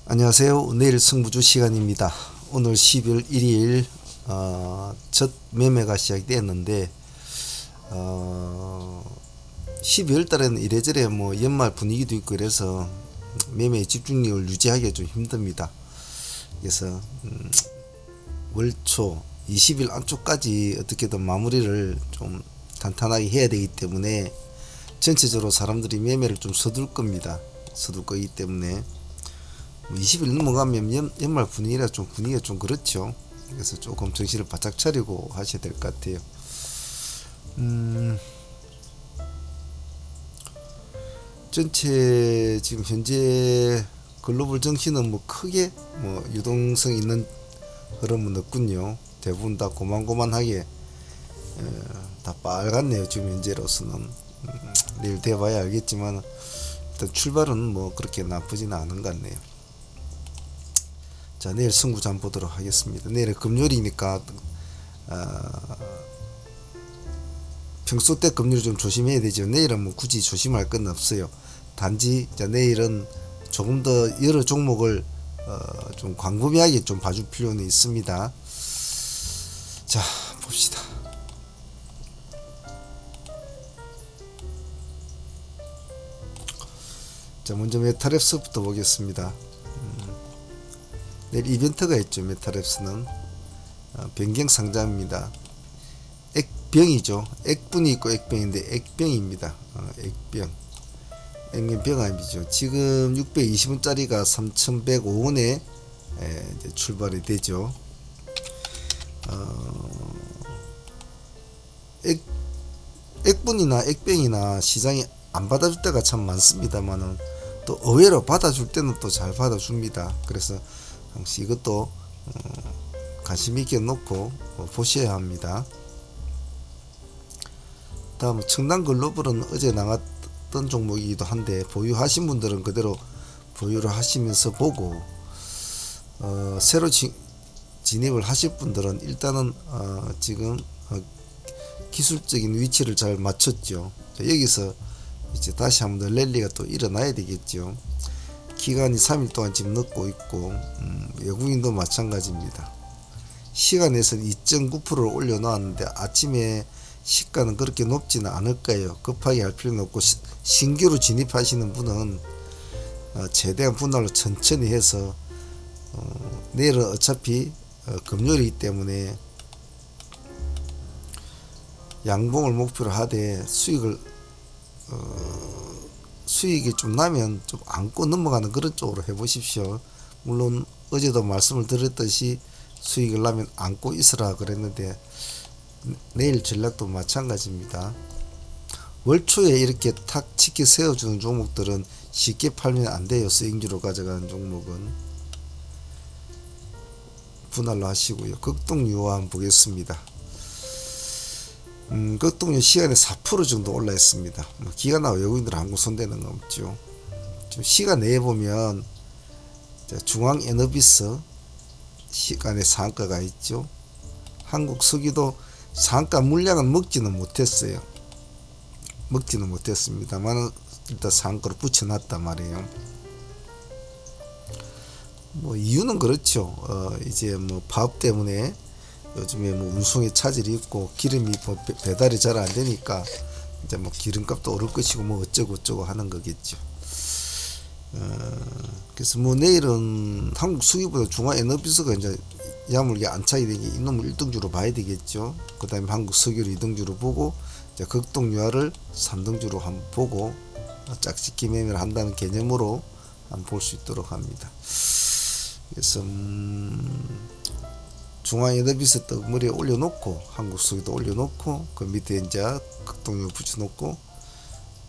안녕하세요. 내일 승부주 시간입니다. 오늘 12월 1일 첫 매매가 시작되었는데 12월 달에는 이래저래 뭐 연말 분위기도 있고 그래서 매매의 집중력을 유지하기가 좀 힘듭니다. 그래서 월초 20일 안쪽까지 어떻게든 마무리를 좀 탄탄하게 해야 되기 때문에 전체적으로 사람들이 매매를 좀 서둘 겁니다. 서둘 거기 때문에 20일 넘어가면 연말 분위기라 좀 분위기가 좀 그렇죠. 그래서 조금 정신을 바짝 차리고 하셔야 될 것 같아요. 전체 지금 현재 글로벌 정신은 뭐 크게 뭐 유동성 있는 흐름은 없군요. 대부분 다 고만고만하게 다 빨갛네요. 지금 현재로서는 내일 돼봐야 알겠지만 일단 출발은 뭐 그렇게 나쁘지는 않은 것 같네요. 자, 내일 승부주 한번 보도록 하겠습니다. 내일 금요일이니까 평소 때 금요일 좀 조심해야 되죠. 내일은 뭐 굳이 조심할 건 없어요. 단지 자, 내일은 조금 더 여러 종목을 좀 광범위하게 좀 봐줄 필요는 있습니다. 자, 봅시다. 자, 먼저 메타랩스부터 보겠습니다. 내일 이벤트가 있죠. 메타랩스는 변경 상장입니다. 액병이죠. 액분이 있고 액병인데 액병입니다. 액병. 액면병합이죠. 지금 620원짜리가 3105원에 출발이 되죠. 액분이나 액병이나 시장이 안 받아줄 때가 참 많습니다만은 또 의외로 받아줄 때는 또 잘 받아줍니다. 그래서 혹시 이것도 관심 있게 놓고 보셔야 합니다. 다음 청담 글로벌은 어제 나갔던 종목이기도 한데 보유하신 분들은 그대로 보유를 하시면서 보고 새로 진입을 하실 분들은 일단은 지금 기술적인 위치를 잘 맞췄죠. 여기서 이제 다시 한번 랠리가 또 일어나야 되겠죠. 기간이 3일 동안 지금 넣고 있고 외국인도 마찬가지입니다. 시간에서 2.9%를 올려놓았는데 아침에 시가는 그렇게 높지는 않을 거예요. 급하게 할 필요는 없고 신규로 진입하시는 분은 최대한 분할로 천천히 해서 내일은 어차피 금요일이기 때문에 양봉을 목표로 하되 수익이 좀 나면 좀 안고 넘어가는 그런 쪽으로 해보십시오. 물론 어제도 말씀을 드렸듯이 수익을 나면 안고 있으라 그랬는데 내일 전략도 마찬가지입니다. 월초에 이렇게 탁 치켜 세워주는 종목들은 쉽게 팔면 안 돼요. 수익주로 가져가는 종목은 분할로 하시고요. 극동유화 한번 보겠습니다. 극동유 시간에 4% 정도 올라 있습니다. 뭐 기관나 외국인들 한국 손대는 거 없죠. 지금 시간 내에 보면 중앙에너비스 시간에 상한가가 있죠. 한국 석유도 상한가 물량은 먹지는 못했어요. 먹지는 못했습니다만 일단 상한가로 붙여놨단 말이에요. 뭐 이유는 그렇죠. 이제 뭐 파업 때문에 요즘에 뭐 운송에 차질이 있고 기름이 뭐 배달이 잘 안 되니까 이제 뭐 기름값도 오를 것이고 뭐 어쩌고 하는 거겠죠. 그래서 뭐 내일은 한국 수기보다 중화에너비스가 이제 야물게 안착이 되기 이놈을 1등주로 봐야 되겠죠. 그 다음에 한국 석유를 2등주로 보고 이제 극동유화를 3등주로 한번 보고 짝짓기 매매를 한다는 개념으로 한번 볼 수 있도록 합니다. 그래서 중앙에너비스 떡머리에 올려놓고 한국 석유도 올려놓고 그 밑에 이제 극동유화 붙여놓고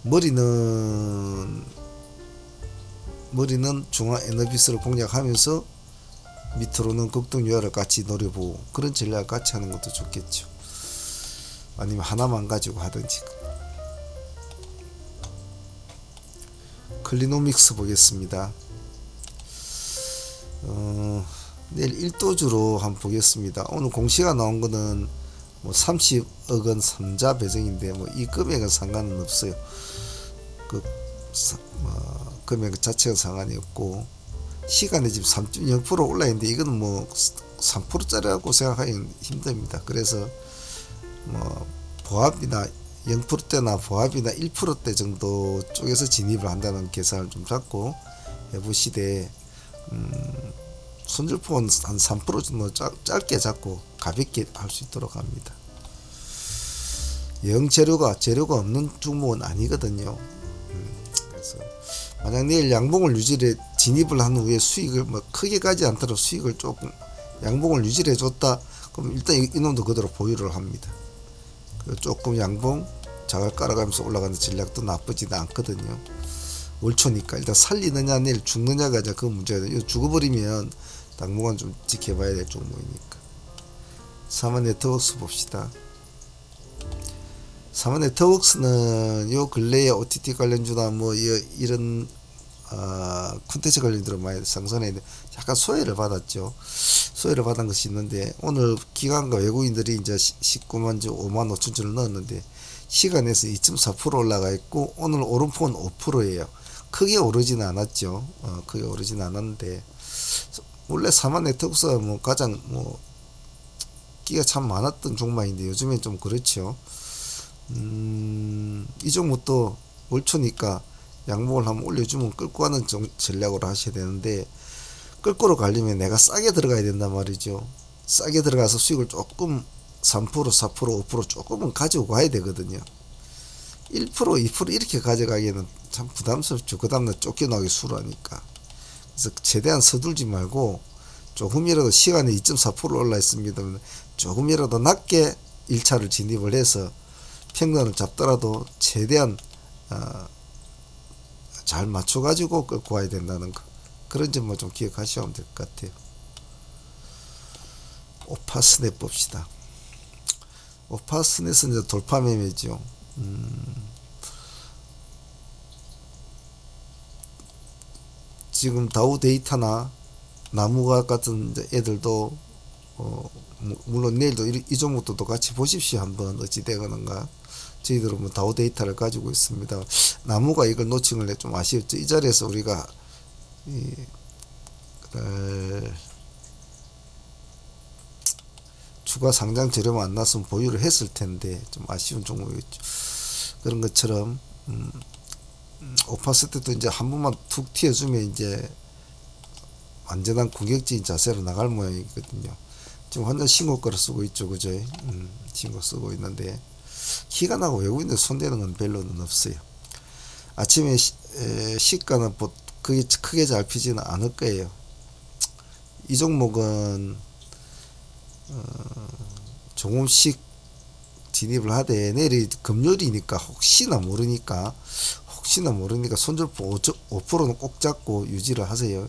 머리는 중앙에너비스를 공략하면서 밑으로는 극동유화를 같이 노려보고 그런 전략을 같이 하는 것도 좋겠죠. 아니면 하나만 가지고 하든지. 클리노믹스 보겠습니다. 내일 1도주로 한번 보겠습니다. 오늘 공시가 나온 거는 뭐 30억 원 3자 배정인데 뭐 이 금액은 상관은 없어요. 금액 자체가 상관이 없고 시간에 지금 3.0% 올라 있는데 이거는 뭐 3%짜리라고 생각하기는 힘듭니다. 그래서 뭐 보합이나 0%대나 보합이나 1%대 정도 쪽에서 진입을 한다는 계산을 좀 잡고 해보시되 손절폭은 한 3% 정도 짧게 잡고 가볍게 할 수 있도록 합니다. 재료가 없는 종목은 아니거든요. 그래서 만약 내일 양봉을 유지해 진입을 한 후에 수익을 뭐 크게 가지 않도록 수익을 조금 양봉을 유지해 줬다, 그럼 일단 이놈도 그대로 보유를 합니다. 조금 양봉 자갈 깔아가면서 올라가는 전략도 나쁘지는 않거든요. 월초니까 일단 살리느냐 내일 죽느냐가 이제 그 문제가 돼요. 죽어버리면 당분간 좀 지켜봐야 될 종목이니까. 사마네트워크스 봅시다. 사마네트워크스는 요 근래에 OTT 관련주나 뭐 이런 콘텐츠 관련주로 많이 상승했는데 약간 소외를 받았죠. 소외를 받은 것이 있는데 오늘 기관과 외국인들이 이제 19만 주 5만 5천 주를 넣었는데 시간에서 2.4% 올라가 있고 오늘 오름폭은 5%예요. 크게 오르지는 않았죠. 크게 오르지는 않았는데 원래 사마네트워크스가 뭐 가장 뭐 끼가 참 많았던 종목인데 요즘엔 좀 그렇죠. 이 종목도 월초니까 양봉을 한번 올려주면 끌고 가는 전략으로 하셔야 되는데 끌고로 가려면 내가 싸게 들어가야 된단 말이죠. 싸게 들어가서 수익을 조금 3%, 4%, 5% 조금은 가지고 가야 되거든요. 1%, 2% 이렇게 가져가기에는 참 부담스럽죠. 그 다음날 쫓겨나기 수라니까. 그래서 최대한 서둘지 말고 조금이라도 시간에 2.4% 올라 있습니다. 조금이라도 낮게 1차를 진입을 해서 평단을 잡더라도 최대한 잘 맞춰가지고 끌고 와야 된다는 거, 그런 점만 좀 기억하시면 될 것 같아요. 오파스넷 봅시다. 오파스넷은 이제 돌파 매매죠. 지금 다우 데이터나 나무가 같은 애들도 물론 내일도 이 종목도 같이 보십시오. 한번 어찌 되거는가. 저희들은 뭐 다우 데이터를 가지고 있습니다. 나무가 이걸 놓친 걸 좀 아쉬웠죠. 이 자리에서 우리가 추가 상장 재료만 안 났으면 보유를 했을 텐데 좀 아쉬운 종목이었죠. 그런 것처럼 오파스tet도 이제 한 번만 툭 튀어주면 이제 완전한 공격적인 자세로 나갈 모양이거든요. 지금 완전 신고가를 쓰고 있죠, 그죠? 신고 쓰고 있는데 기관하고 외국인들 손대는 건 별로는 없어요. 아침에 시가는 그게 크게 잡히지는 않을 거예요. 이 종목은 조금씩 진입을 하되 내일이 금요일이니까 혹시나 모르니까 손절폭 5%는 꼭 잡고 유지를 하세요.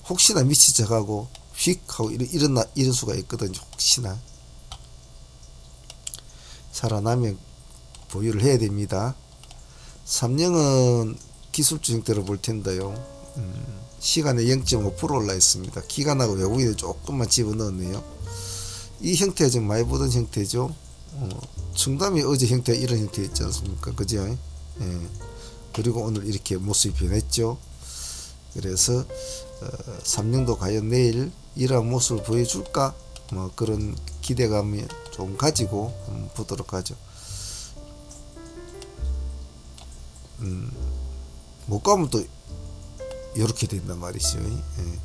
혹시나 밑이 져가고 휙 하고 이런 수가 있거든요. 혹시나 살아나면 보유를 해야 됩니다. 삼령은 기술주 형태로 볼 텐데요. 시간에 0.5% 올라 있습니다. 기관하고 외국인을 조금만 집어넣었네요. 이 형태가 좀 많이 보던 형태죠. 충담이 어제 형태 이런 형태 있지 않습니까? 그죠? 예. 그리고 오늘 이렇게 모습이 변했죠. 그래서 삼령도 과연 내일 이러한 모습을 보여줄까? 뭐 그런 기대감이 좀 가지고 한번 보도록 하죠. 못 가면 또 이렇게 된단 말이죠. 예.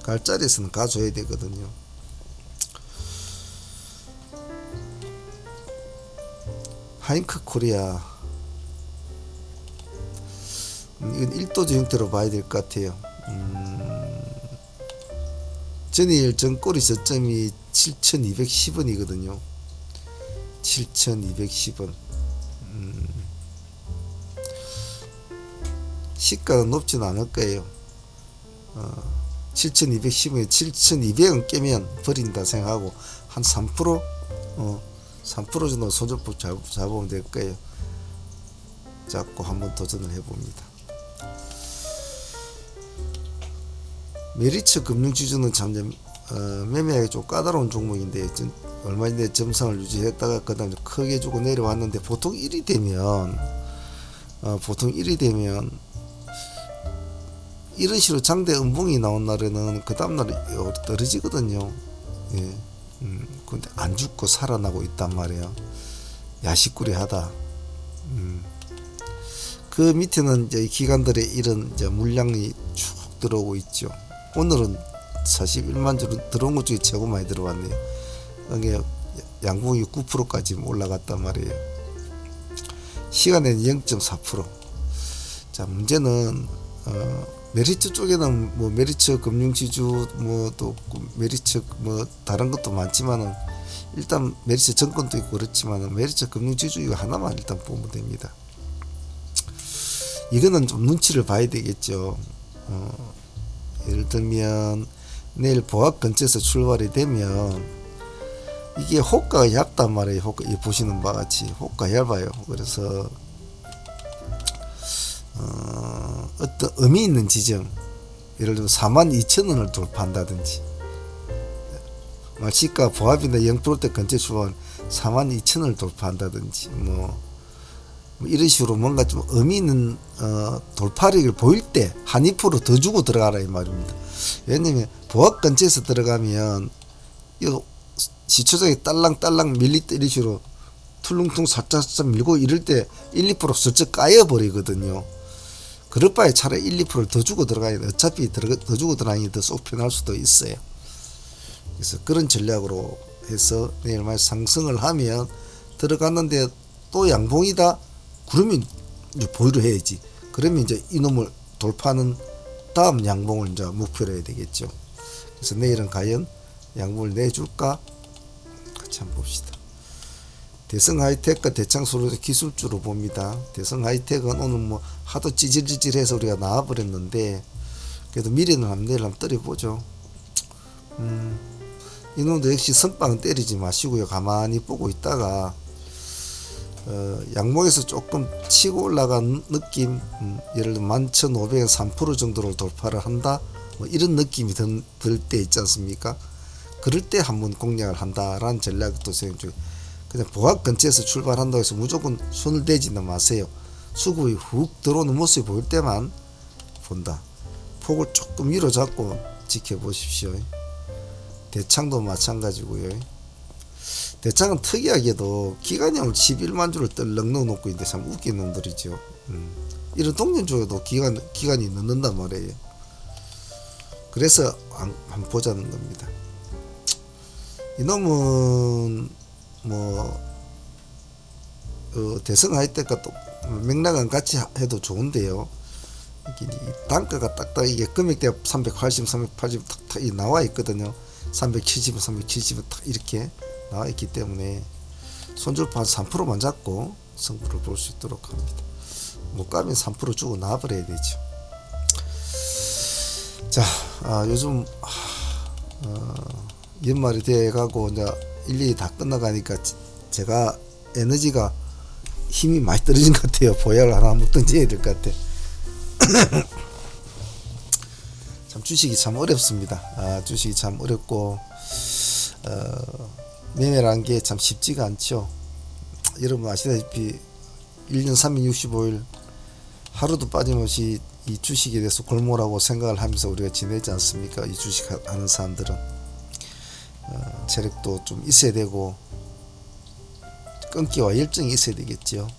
갈 자리에서는 가줘야 되거든요. 하잉크 코리아, 이건 1도주 형태로 봐야 될 것 같아요. 전일 전꼬리 저점이 7,210원이거든요. 7,210원. 시가는 높진 않을 거예요. 7,210원에 7,200원 깨면 버린다 생각하고 한 3%? 3% 정도 손절폭 잡으면 될 거예요. 잡고 한번 도전을 해봅니다. 메리츠 금융지주는 참 매매하기 좀 까다로운 종목인데 얼마 전에 점상을 유지했다가 그 다음에 크게 주고 내려왔는데 보통 1이 되면 이런 식으로 장대 음봉이 나온 날에는 그 다음날에 떨어지거든요. 예. 근데 안 죽고 살아나고 있단 말이에요. 야식꾸리하다. 그 밑에는 이제 기관들의 이런 이제 물량이 쭉 들어오고 있죠. 오늘은 41만 주 들어온 것 중에 최고 많이 들어왔네요. 이게 양봉이 9%까지 올라갔단 말이에요. 시간에는 0.4%. 자, 문제는 메리츠 쪽에는 뭐 메리츠 금융지주 뭐 또 메리츠 뭐 다른 것도 많지만은 일단 메리츠 정권도 있고 그렇지만은 메리츠 금융지주 이거 하나만 일단 보면 됩니다. 이거는 좀 눈치를 봐야 되겠죠. 예를 들면 내일 보합 근처에서 출발이 되면 이게 호가가 얇단 말이에요. 호가, 이 보시는 바와 같이 호가가 얇아요. 그래서 어떤 의미 있는 지점, 예를 들면 42,000원을 돌파한다든지, 시가 보합이나 0%대 근처 출발 42,000원을 돌파한다든지, 뭐 이런 식으로 뭔가 좀 의미 있는 돌파력을 보일 때 한 2% 더 주고 들어가라 이 말입니다. 왜냐면 보합 근처에서 들어가면 이거 시초장이 딸랑딸랑 밀릴 때 이런 식으로 툴룽퉁 살짝 밀고 이럴 때 1, 2% 슬쩍 까여버리거든요. 그럴 바에 차라리 1, 2%를 더 주고 들어가야 돼. 어차피 더 주고 들어가니 더 쏙 편할 수도 있어요. 그래서 그런 전략으로 해서 내일 말 상승을 하면 들어갔는데 또 양봉이다. 그러면 이제 보유를 해야지. 그러면 이제 이놈을 돌파하는 다음 양봉을 이제 목표로 해야 되겠죠. 그래서 내일은 과연 양봉을 내줄까? 같이 한번 봅시다. 대성 하이텍과 대창소를 기술주로 봅니다. 대성 하이텍은 오늘 뭐 하도 찌질찌질해서 우리가 나와버렸는데 그래도 미래는 내일 한번 때려보죠. 이놈도 역시 선빵은 때리지 마시고요. 가만히 보고 있다가 양봉에서 조금 치고 올라간 느낌, 예를 들어 11,500원 3% 정도로 돌파를 한다, 뭐 이런 느낌이 들 때 있지 않습니까? 그럴 때 한번 공략을 한다라는 전략도 생각 중에, 그냥 보합 근처에서 출발한다고 해서 무조건 손을 대지는 마세요. 수급이 훅 들어오는 모습이 보일 때만 본다. 폭을 조금 위로 잡고 지켜보십시오. 대창도 마찬가지고요. 대창은 특이하게도 기관형을 11만 주를 떨렁 넣어놓고 있는데 참 웃긴 놈들이죠. 이런 동년주에도 기간이 넣는단 말이에요. 그래서 한번 보자는 겁니다. 이놈은 뭐 대성 하이텍과 또 맥락은 같이 해도 좋은데요. 단가가 딱딱 이게 금액대가 380, 380 탁탁 나와 있거든요. 370, 370은 탁 이렇게 나와 있기 때문에 손절파 3%만 잡고 승부를 볼 수 있도록 합니다. 못 가면 3% 주고 나와버려야 되죠. 자, 요즘 연말이 돼가고 이제 1년이 다 끝나가니까 제가 에너지가 힘이 많이 떨어진 것 같아요. 보약을 하나 한번 던져야 될 것 같아. 참 주식이 참 어렵습니다. 주식이 참 어렵고 매매라는 게 참 쉽지가 않죠. 여러분 아시다시피 1년 365일 하루도 빠짐없이 이 주식에 대해서 골몰하고 생각을 하면서 우리가 지내지 않습니까? 이 주식 하는 사람들은 체력도 좀 있어야 되고 끈기와 열정이 있어야 되겠죠.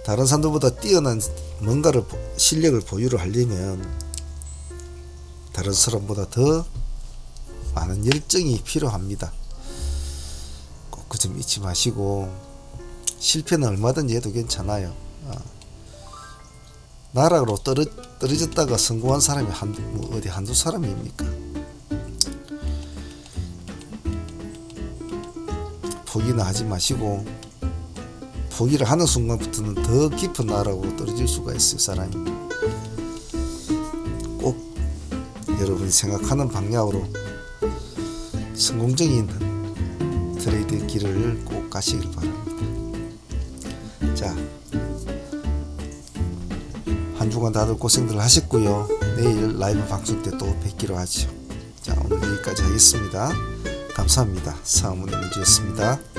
다른 사람들보다 뛰어난 뭔가를 실력을 보유를 하려면 다른 사람보다 더 많은 열정이 필요합니다. 꼭 그 점 잊지 마시고 실패는 얼마든지 해도 괜찮아요. 나락으로 떨어졌다가 성공한 사람이 어디 한두 사람입니까? 포기는 하지 마시고 포기를 하는 순간부터는 더 깊은 나락으로 떨어질 수가 있어요. 사람이 꼭 여러분이 생각하는 방향으로 성공적인 트레이드 길을 꼭 가시길 바랍니다. 자, 한 주간 다들 고생들 하셨고요. 내일 라이브 방송 때 또 뵙기로 하죠. 자, 오늘 여기까지 하겠습니다. 감사합니다. 사무님이었습니다.